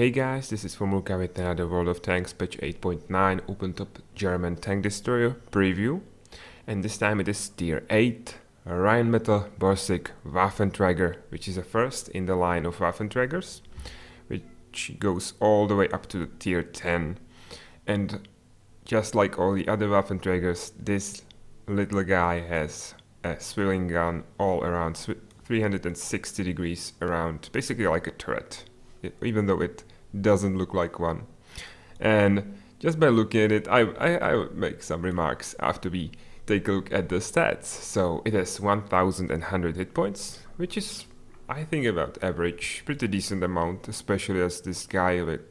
Hey guys, this is Formulka with another World of Tanks patch 8.9 open-top German tank destroyer preview. And this time it is tier 8 Rhm Borsig Waffenträger, which is a first in the line of Waffenträgers, which goes all the way up to tier 10. And just like all the other Waffenträgers, this little guy has a swiveling gun all around 360 degrees around, basically like a turret, even though it doesn't look like one. And just by looking at it, I will make some remarks after we take a look at the stats. So it has 1100 hit points, which is, I think, about average, pretty decent amount, especially as this guy with,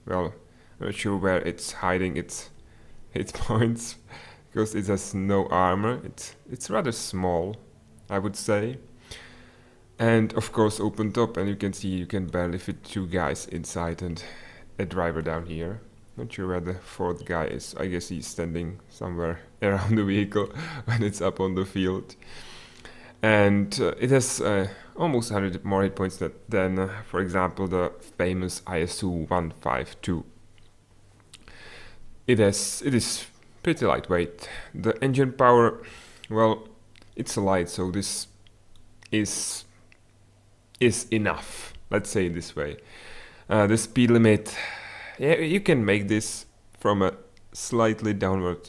well, I'm not sure where it's hiding its hit points, because it has no armor. It's rather small, I would say. And of course open top, and you can see you can barely fit two guys inside and a driver down here. Not sure where the fourth guy is. I guess he's standing somewhere around the vehicle when it's up on the field. And it has almost 100 more hit points than for example, the famous ISU 152. It is pretty lightweight. The engine power, well, it's light, so this is enough, let's say it this way. The speed limit, yeah, you can make this from a slightly downward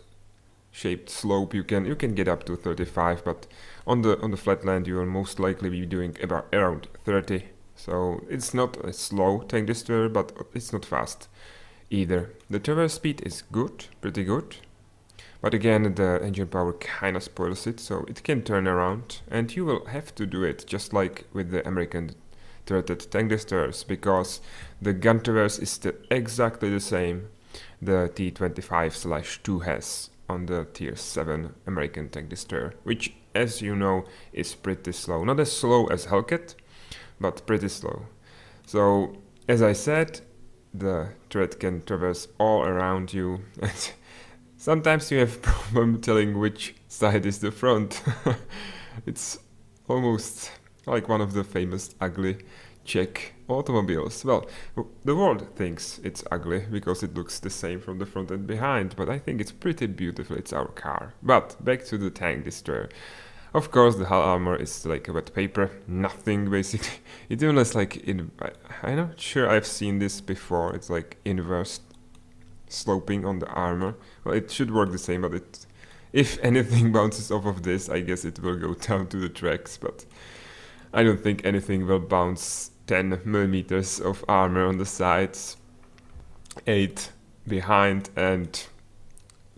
shaped slope. You can get up to 35, but on the flat land you will most likely be doing around 30. So it's not a slow tank destroyer, but it's not fast either. The traverse speed is good, pretty good. But again, the engine power kinda spoils it, so it can turn around, and you will have to do it just like with the American turreted tank destroyers, because the gun traverse is exactly the same the T-25/2 has on the tier 7 American tank destroyer, which, as you know, is pretty slow. Not as slow as Hellcat, but pretty slow. So, as I said, the turret can traverse all around you, and sometimes you have problem telling which side is the front. It's almost like one of the famous ugly Czech automobiles. Well, the world thinks it's ugly because it looks the same from the front and behind, but I think it's pretty beautiful. It's our car. But back to the tank destroyer. Of course, the hull armor is like a wet paper, nothing basically. It even has like, I'm not sure I've seen this before. It's like inverse sloping on the armor. Well, it should work the same, but if anything bounces off of this, I guess it will go down to the tracks, but I don't think anything will bounce 10 millimeters of armor on the sides, 8 behind and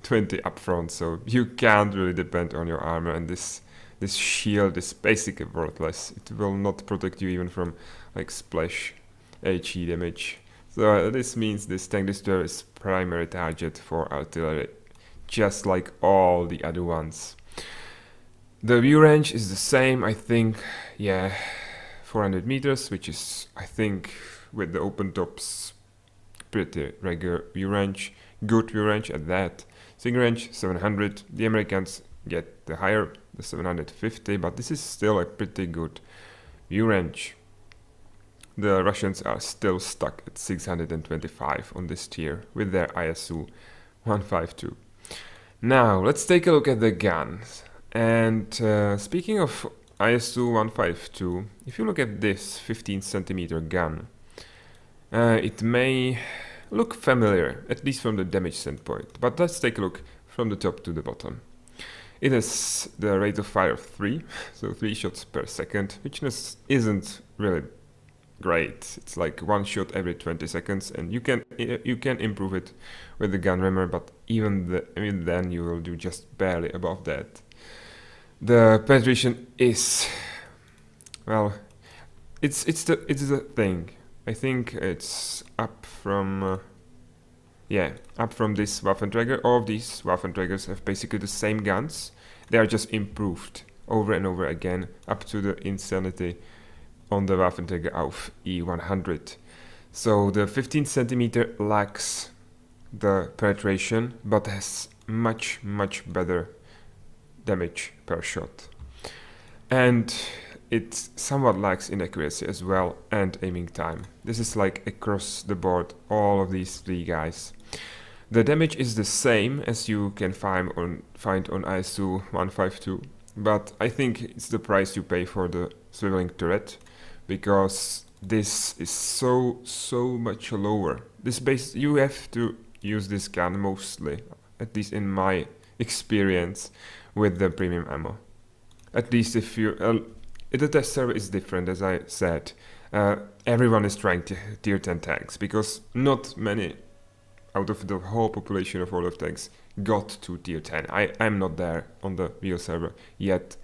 20 up front, so you can't really depend on your armor, and this shield is basically worthless. It will not protect you even from like splash HE damage. So this means this tank destroyer is primary target for artillery, just like all the other ones. The view range is the same, I think, yeah, 400 meters, which is, I think, with the open tops, pretty regular view range, good view range at that. Sing range 700, the Americans get the higher, the 750, but this is still a pretty good view range. The Russians are still stuck at 625 on this tier with their ISU 152. Now, let's take a look at the guns. And speaking of ISU 152, if you look at this 15 centimeter gun, it may look familiar, at least from the damage standpoint. But let's take a look from the top to the bottom. It has the rate of fire of 3, so 3 shots per second, which isn't really great. It's like 1 shot every 20 seconds, and you can improve it with the gun rammer, but even then you will do just barely above that. The penetration is, well, it's the thing. I think it's up from this Waffenträger. All of these Waffenträgers have basically the same guns. They are just improved over and over again up to the insanity on the Waffenträger auf E100. So the 15 centimeter lacks the penetration, but has much better damage per shot. And it somewhat lacks in accuracy as well and aiming time. This is like across the board, all of these three guys. The damage is the same as you can find on ISU 152, but I think it's the price you pay for the swiveling turret, because this is so much lower. You have to use this gun mostly, at least in my experience, with the premium ammo. At least if you... the test server is different, as I said. Everyone is trying tier 10 tanks, because not many out of the whole population of World of Tanks got to tier 10. I'm not there on the real server yet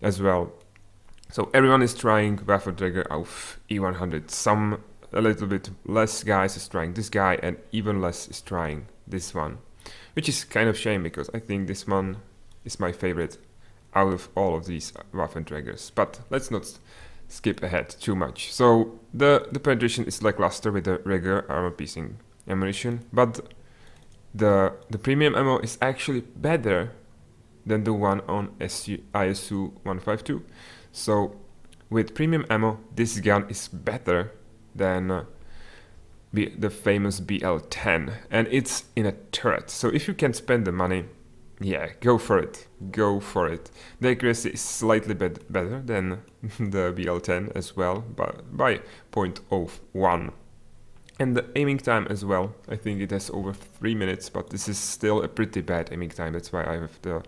as well. So everyone is trying Waffenträger auf E100. A little bit less guys is trying this guy, and even less is trying this one. Which is kind of shame, because I think this one is my favorite out of all of these Waffenträgers. But let's not skip ahead too much. So the penetration is lackluster with the regular armor-piercing ammunition, but the premium ammo is actually better than the one on ISU 152. So with premium ammo, this gun is better than the famous BL10, and it's in a turret. So if you can spend the money, yeah, go for it. Go for it. The accuracy is slightly better than the BL10 as well, by 0.01. And the aiming time as well, I think it has over 3 minutes, but this is still a pretty bad aiming time. That's why I have the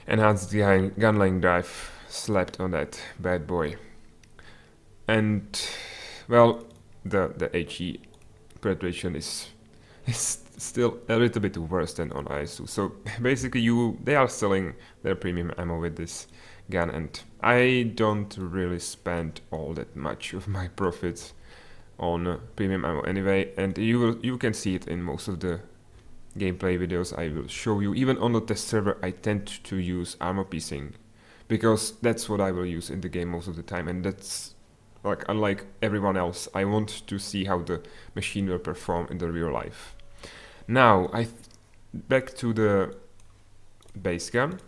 enhanced gun-laying drive slapped on that bad boy. And, well, the HE penetration is still a little bit worse than on ISU. So basically they are selling their premium ammo with this gun, and I don't really spend all that much of my profits on premium ammo anyway, and you can see it in most of the gameplay videos I will show you. Even on the test server I tend to use armor piercing, because that's what I will use in the game most of the time, and that's like, unlike everyone else, I want to see how the machine will perform in the real life. Now back to the base gun,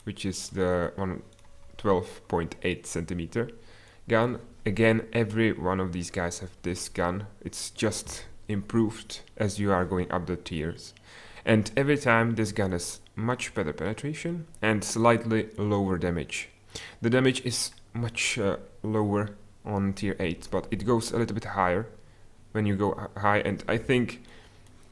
which is the 12.8 centimeter gun. Again, every one of these guys have this gun. It's just improved as you are going up the tiers. And every time this gun has much better penetration and slightly lower damage. The damage is much lower on tier 8, but it goes a little bit higher when you go high, and I think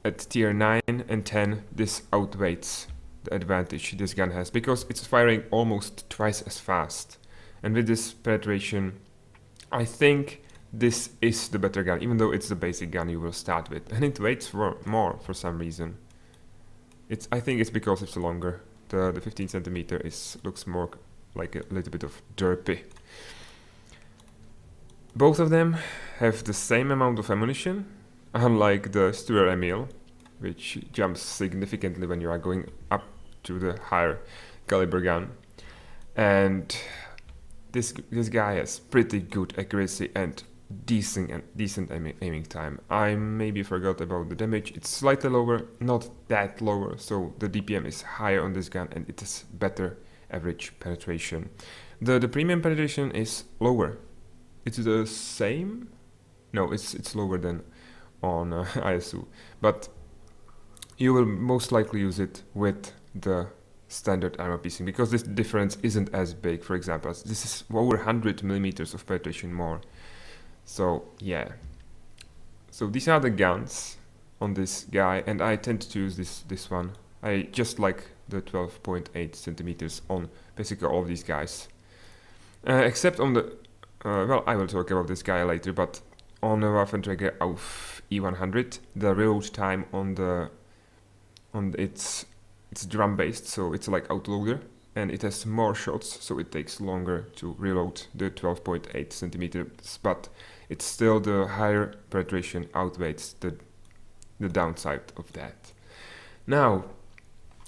at tier 9 and 10 this outweighs the advantage this gun has, because it's firing almost twice as fast. And with this penetration, I think this is the better gun, even though it's the basic gun you will start with. And it weighs more for some reason. I think it's because it's longer. The 15 centimeter looks more like a little bit of derpy. Both of them have the same amount of ammunition, unlike the Stuer Emil, which jumps significantly when you are going up to the higher caliber gun. And this guy has pretty good accuracy and decent aiming time. I maybe forgot about the damage. It's slightly lower, not that lower, so the DPM is higher on this gun, and it has better average penetration. The premium penetration is lower. It's the same? No, it's lower than on ISU, but you will most likely use it with the standard armor piercing, because this difference isn't as big. For example, this is over 100 millimeters of penetration more. So yeah, so these are the guns on this guy, and I tend to use this one. I just like the 12.8 centimeters on basically all of these guys, except on the well, I will talk about this guy later, but on the Waffenträger auf E100, the reload time it's drum based, so it's like autoloader, and it has more shots, so it takes longer to reload the 12.8 centimeters, but it's still the higher penetration outweighs the downside of that. Now,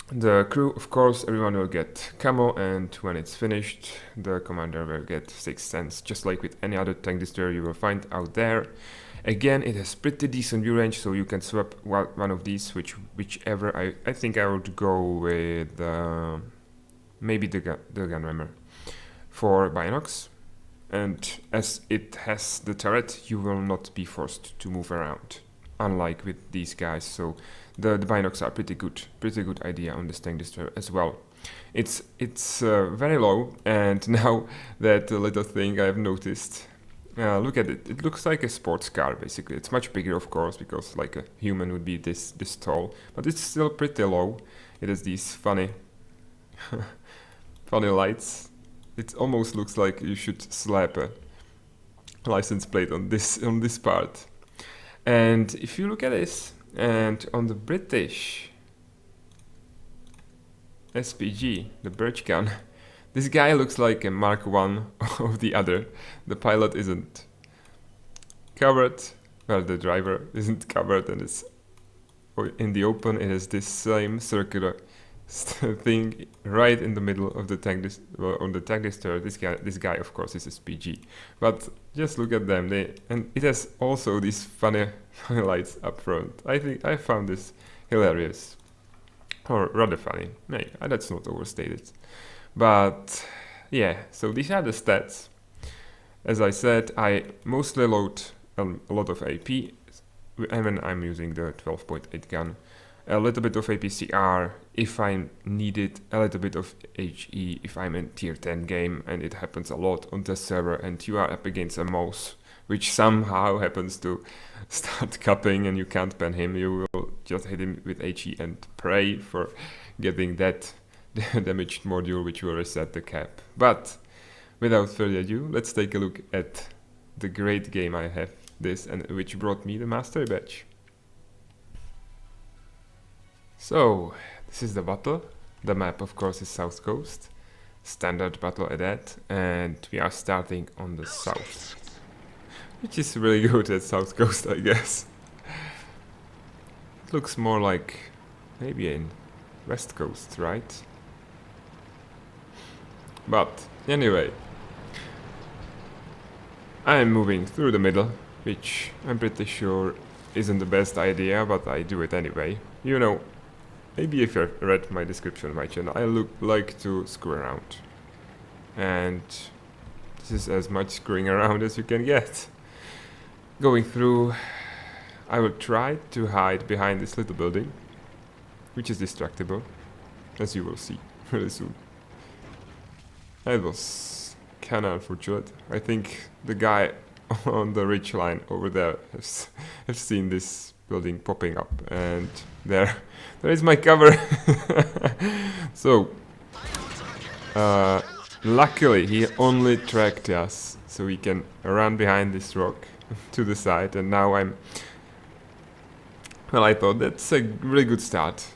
the crew, of course, everyone will get camo, and when it's finished, the commander will get 6 cents, just like with any other tank destroyer you will find out there. Again, it has pretty decent view range, so you can swap one of these, whichever. I think I would go with maybe the gun rammer for binocs, and as it has the turret, you will not be forced to move around, unlike with these guys. So the binocs are pretty good idea on this tank destroyer as well. It's very low, and now that little thing I've noticed, look at it. It looks like a sports car basically. It's much bigger, of course, because like a human would be this tall, but it's still pretty low. It has these funny funny lights. It almost looks like you should slap a license plate on this part. And if you look at this, and on the British SPG, the Birch gun, this guy looks like a Mark 1 of the other. The pilot isn't covered, well, the driver isn't covered, and it's in the open. It has this same circular thing right in the middle of the tank on the tank destroyer. This guy of course is SPG, but just look at them. And it has also these funny lights up front. I think I found this hilarious, or rather funny. Hey, that's not overstated, but yeah. So these are the stats. As I said, I mostly load a lot of AP, and when I'm using the 12.8 gun. A little bit of APCR if I need it, a little bit of HE if I'm in tier 10 game, and it happens a lot on the server and you are up against a mouse which somehow happens to start cupping and you can't ban him. You will just hit him with HE and pray for getting that damaged module which will reset the cap. But without further ado, let's take a look at the great game I have this, and which brought me the mastery badge. So, this is the battle. The map, of course, is South Coast. Standard battle at that, and we are starting on the south, which is really good at South Coast, I guess. It looks more like maybe in West Coast, right? But anyway, I'm moving through the middle, which I'm pretty sure isn't the best idea, but I do it anyway. You know, maybe if you read my description of my channel, I like to screw around. And this is as much screwing around as you can get. Going through, I will try to hide behind this little building, which is destructible, as you will see really soon. That was kinda unfortunate. I think the guy on the ridge line over there has seen this building popping up, and there is my cover. So luckily he only tracked us so we can run behind this rock to the side, and now well, I thought that's a really good start.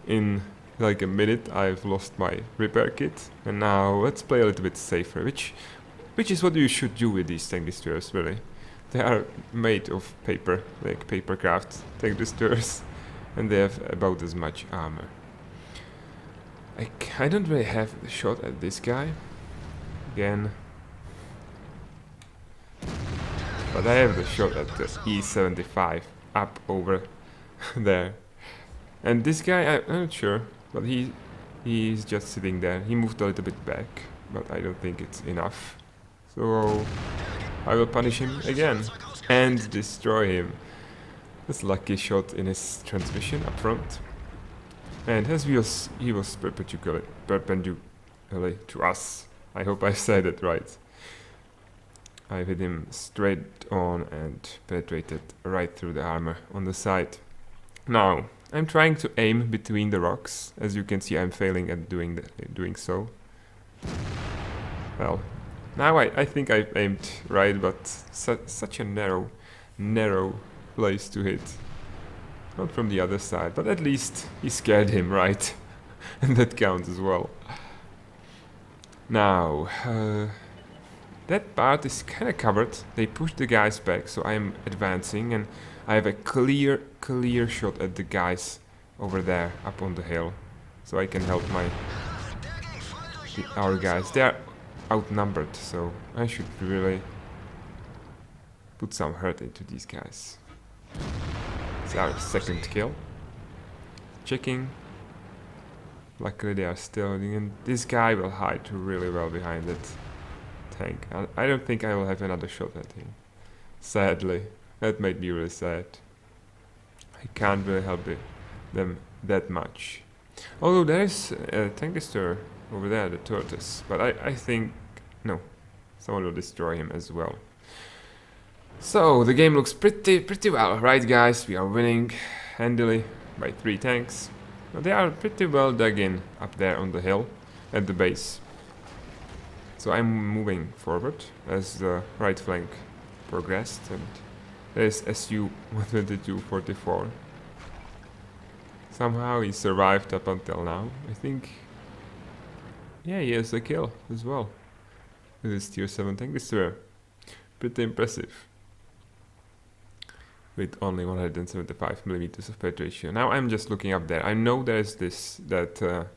In like a minute I've lost my repair kit, and now let's play a little bit safer, which is what you should do with these tank destroyers, really. They are made of paper, like paper craft tank destroyers, and they have about as much armor. I don't really have the shot at this guy again, but I have the shot at the E75 up over there. And this guy, I'm not sure, but he's just sitting there. He moved a little bit back, but I don't think it's enough. So I will punish him again and destroy him. This lucky shot in his transmission up front. And as he was perpendicular to us. I hope I said it right. I hit him straight on and penetrated right through the armor on the side. Now, I'm trying to aim between the rocks. As you can see, I'm failing at doing so. Well, now I think I've aimed right, but such a narrow place to hit. Not from the other side, but at least he scared him, right? And that counts as well. Now, that part is kind of covered. They pushed the guys back, so I'm advancing, and I have a clear shot at the guys over there, up on the hill. So I can help our guys. They are outnumbered, so I should really put some hurt into these guys. It's our second kill. Checking. Luckily they are still holding, and this guy will hide really well behind that tank. I don't think I will have another shot at him. Sadly. That made me really sad. I can't really help them that much. Although there is a tank destroyer over there, the tortoise. But I think... no. Someone will destroy him as well. So, the game looks pretty well, right guys? We are winning handily by 3 tanks. But they are pretty well dug in up there on the hill at the base. So I'm moving forward as the right flank progressed, and there is Su-122-44. Somehow he survived up until now. I think... yeah, he has a kill as well with his tier 7 tank destroyer. Pretty impressive. With only 175mm of penetration. Now I'm just looking up there. I know there's that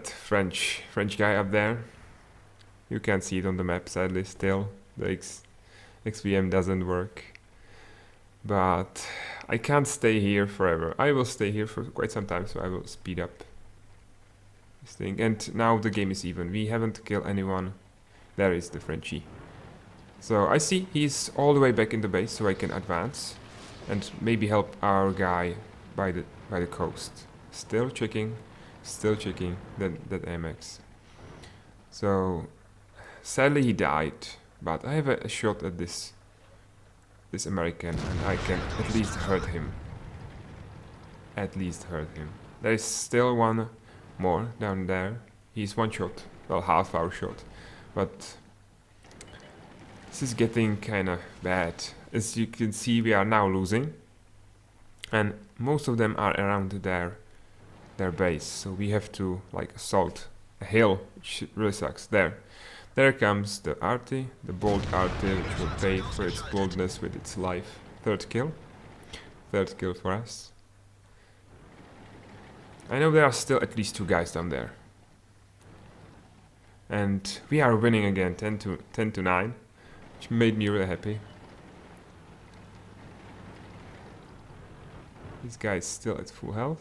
French guy up there. You can't see it on the map, sadly. Still, the XVM doesn't work. But I can't stay here forever. I will stay here for quite some time, so I will speed up this thing. And now the game is even. We haven't killed anyone. There is the Frenchie. So I see he's all the way back in the base, so I can advance and maybe help our guy by the coast. Still checking that AMX. So sadly he died, but I have a shot at this American, and I can at least hurt him. There is still one more down there. He's one shot, well, half our shot, but this is getting kinda bad. As you can see, we are now losing, and most of them are around their base, so we have to like assault a hill, which really sucks. There comes the RT, the bold RT, which will pay for its boldness with its life. Third kill for us. I know there are still at least 2 guys down there, and we are winning again, 10 to 9. Which made me really happy. This guy is still at full health.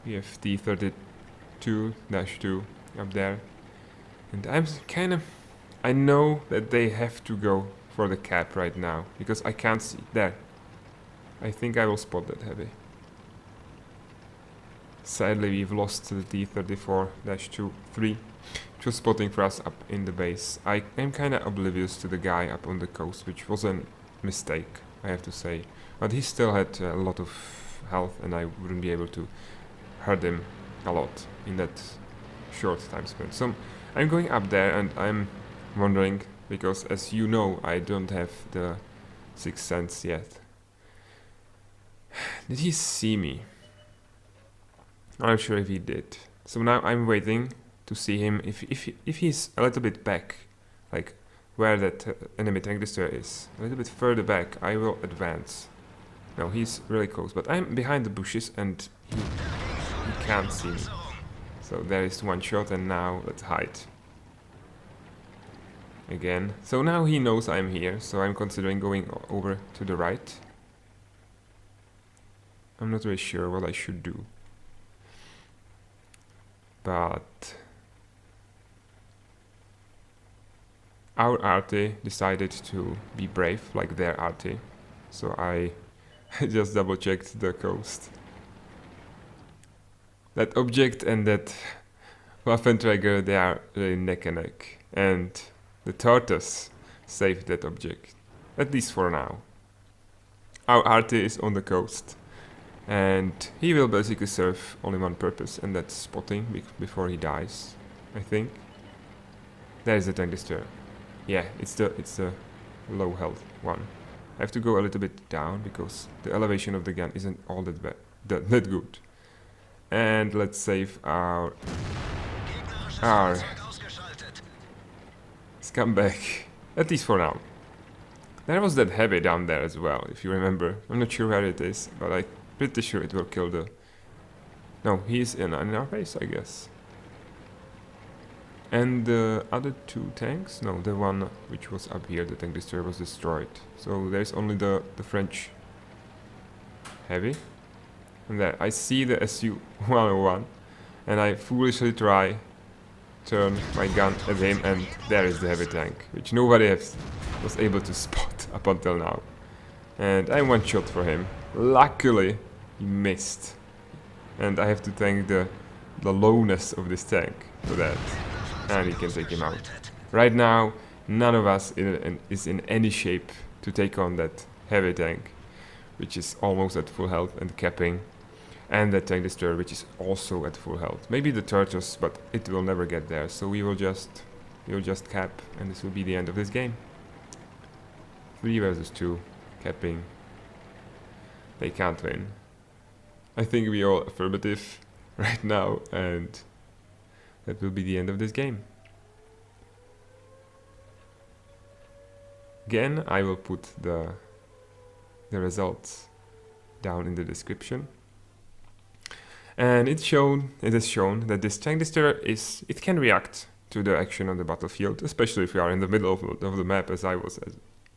We have T-32-2 up there. And I know that they have to go for the cap right now, because I can't see. There. I think I will spot that heavy. Sadly, we've lost the T-34-3. Which was spotting for us up in the base. I am kinda oblivious to the guy up on the coast, which was a mistake, I have to say. But he still had a lot of health, and I wouldn't be able to hurt him a lot in that short time span. So I'm going up there, and I'm wondering, because as you know, I don't have the 6th sense yet. Did he see me? I'm not sure if he did. So now I'm waiting to see him. If he's a little bit back, like where that enemy tank destroyer is, a little bit further back, I will advance. No, he's really close, but I'm behind the bushes and he can't see me. So there is one shot, and now let's hide. Again. So now he knows I'm here, so I'm considering going over to the right. I'm not really sure what I should do. But our RT decided to be brave, like their RT. So I just double checked the coast. That object and that Waffenträger, they are really neck and neck. And the tortoise saved that object. At least for now. Our RT is on the coast. And he will basically serve only one purpose, and that's spotting before he dies, I think. There is the tank destroyer. Yeah, it's the low health one. I have to go a little bit down because the elevation of the gun isn't all that good. And let's save our scumbag, at least for now. There was that heavy down there as well, if you remember. I'm not sure where it is, but I'm pretty sure it will kill the... No, he's in our base, I guess. And the other 2 tanks? No, the one which was up here, the tank destroyer, was destroyed. So there's only the French heavy. And there, I see the Su-101, and I foolishly try turn my gun at him, and there is the heavy tank, which nobody was able to spot up until now. And I one shot for him. Luckily, he missed. And I have to thank the lowness of this tank for that. And he can take him out. Right now, none of us is in any shape to take on that heavy tank, which is almost at full health and capping. And that tank destroyer, which is also at full health. Maybe the Turtles, but it will never get there. So we will just cap, and this will be the end of this game. 3 versus 2, capping. They can't win. I think we all affirmative right now, and that will be the end of this game. Again, I will put the results down in the description. And it is shown that this tank destroyer it can react to the action on the battlefield, especially if you are in the middle of the map, as I was,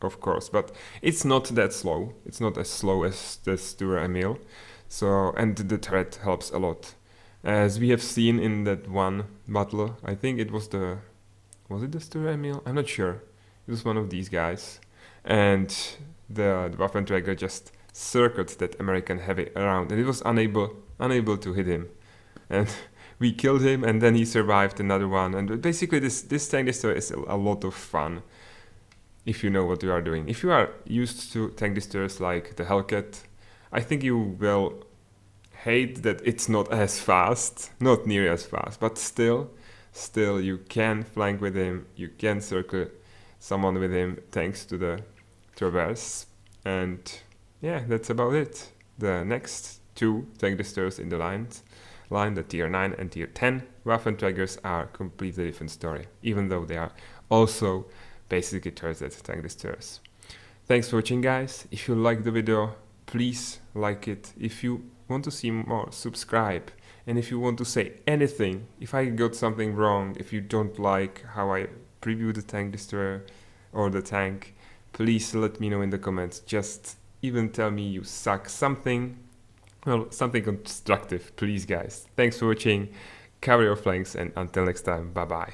of course. But it's not that slow. It's not as slow as the Rhm. So, and the threat helps a lot, as we have seen in that one battle. I think it was the Rhm? I'm not sure. It was one of these guys, and the Waffenträger just circled that American heavy around, and it was unable to hit him, and we killed him, and then he survived another one. And basically this tank destroyer is a lot of fun if you know what you are doing. If you are used to tank destroyers like the Hellcat, I think you will hate that it's not as fast, not near as fast, but still you can flank with him, you can circle someone with him thanks to the traverse. And yeah, that's about it. The next 2 tank destroyers in the line, the tier 9 and tier 10 Waffenträgers, are completely different story, even though they are also basically turret tank destroyers. Thanks for watching, guys. If you like the video, please like it. If you want to see more, subscribe. And if you want to say anything, if I got something wrong, if you don't like how I preview the tank destroyer or the tank, please let me know in the comments. Just even tell me you suck, something constructive, please, guys. Thanks for watching, cover your flanks, and until next time, bye bye.